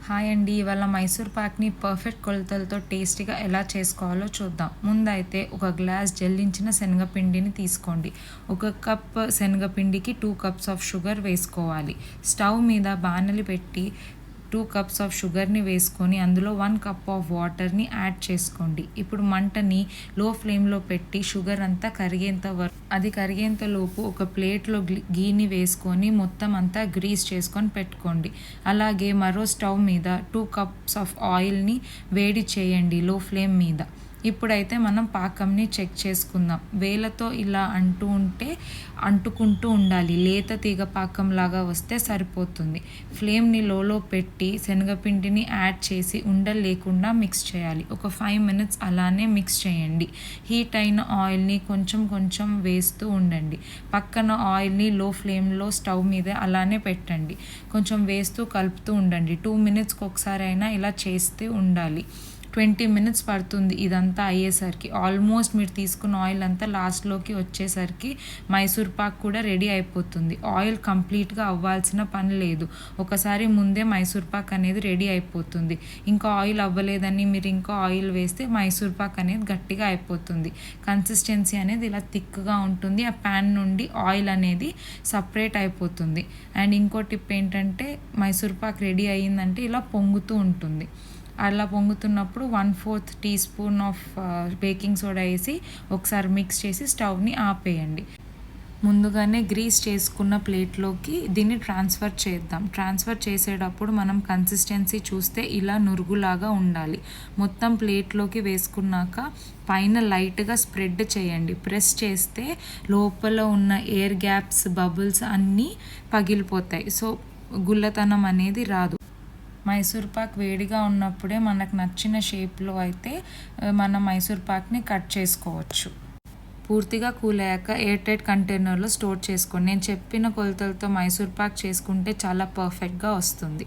Hi అండి. ఇవాళ Mysore పాక్ని perfect కొలతలతో టేస్టీగా ఎలా చేసుకోవాలో చూద్దాం. ముందైతే ఒక గ్లాస్ జల్లించిన శనగపిండిని తీసుకోండి. ఒక కప్ శనగపిండికి 2 కప్స్ ఆఫ్ షుగర్ వేసుకోవాలి. స్టవ్ మీద బాణలి పెట్టి 2 కప్స్ ఆఫ్ షుగర్ని వేసుకొని అందులో 1 కప్ ఆఫ్ వాటర్ని యాడ్ చేసుకోండి. ఇప్పుడు మంటని లో ఫ్లేమ్లో పెట్టి షుగర్ అంతా కరిగేంత వరకు అది కరిగేంతలోపు ఒక ప్లేట్లో గీని వేసుకొని మొత్తం అంతా గ్రీస్ చేసుకొని పెట్టుకోండి. అలాగే మరో స్టవ్ మీద 2 కప్స్ ఆఫ్ ఆయిల్ని వేడి చేయండి లో ఫ్లేమ్ మీద. ఇప్పుడైతే మనం పాకంని చెక్ చేసుకుందాం. వేలతో ఇలా అంటుకుంటూ ఉండాలి. లేత తీగ పాకంలాగా వస్తే సరిపోతుంది. ఫ్లేమ్ని లోలో పెట్టి శనగపిండిని యాడ్ చేసి ఉండలు లేకుండా మిక్స్ చేయాలి. ఒక 5 మినిట్స్ అలానే మిక్స్ చేయండి. హీట్ అయిన ఆయిల్ని కొంచెం కొంచెం వేస్తూ ఉండండి. పక్కన ఆయిల్ని లో ఫ్లేమ్లో స్టవ్ మీద అలానే పెట్టండి. కొంచెం వేస్తూ కలుపుతూ ఉండండి. 2 మినిట్స్కి ఒకసారి అయినా ఇలా చేస్తూ ఉండాలి. 20 మినిట్స్ పడుతుంది ఇదంతా అయ్యేసరికి. ఆల్మోస్ట్ మీరు తీసుకున్న ఆయిల్ అంతా లాస్ట్లోకి వచ్చేసరికి మైసూర్ పాక్ కూడా రెడీ అయిపోతుంది. ఆయిల్ కంప్లీట్గా అవ్వాల్సిన పని లేదు. ఒకసారి ముందే మైసూర్ పాక్ అనేది రెడీ అయిపోతుంది. ఇంకా ఆయిల్ అవ్వలేదని మీరు ఇంకా ఆయిల్ వేస్తే మైసూర్ పాక్ అనేది గట్టిగా అయిపోతుంది. కన్సిస్టెన్సీ అనేది ఇలా థిక్గా ఉంటుంది. ఆ ప్యాన్ నుండి ఆయిల్ అనేది సపరేట్ అయిపోతుంది. అండ్ ఇంకో టిప్ ఏంటంటే మైసూర్ పాక్ రెడీ అయ్యిందంటే ఇలా పొంగుతూ ఉంటుంది. అలా పొంగుతున్నప్పుడు 1/4 teaspoon of baking soda వేసి ఒకసారి మిక్స్ చేసి స్టవ్ని ఆపేయండి. ముందుగానే గ్రీస్ చేసుకున్న ప్లేట్లోకి దీన్ని ట్రాన్స్ఫర్ చేద్దాం. ట్రాన్స్ఫర్ చేసేటప్పుడు మనం కన్సిస్టెన్సీ చూస్తే ఇలా నురుగులాగా ఉండాలి. మొత్తం ప్లేట్లోకి వేసుకున్నాక పైన లైట్గా స్ప్రెడ్ చేయండి. ప్రెస్ చేస్తే లోపల ఉన్న ఎయిర్ గ్యాప్స్, బబుల్స్ అన్నీ పగిలిపోతాయి. సో గుల్లతనం అనేది రాదు. మైసూర్ పాక్ వేడిగా ఉన్నప్పుడే మనకు నచ్చిన షేప్లో అయితే మన మైసూర్ పాక్ని కట్ చేసుకోవచ్చు. పూర్తిగా కూల్ అయ్యాక ఎయిర్ టైట్ కంటైనర్లో స్టోర్ చేసుకోండి. నేను చెప్పిన కొలతలతో మైసూర్ పాక్ చేసుకుంటే చాలా పర్ఫెక్ట్గా వస్తుంది.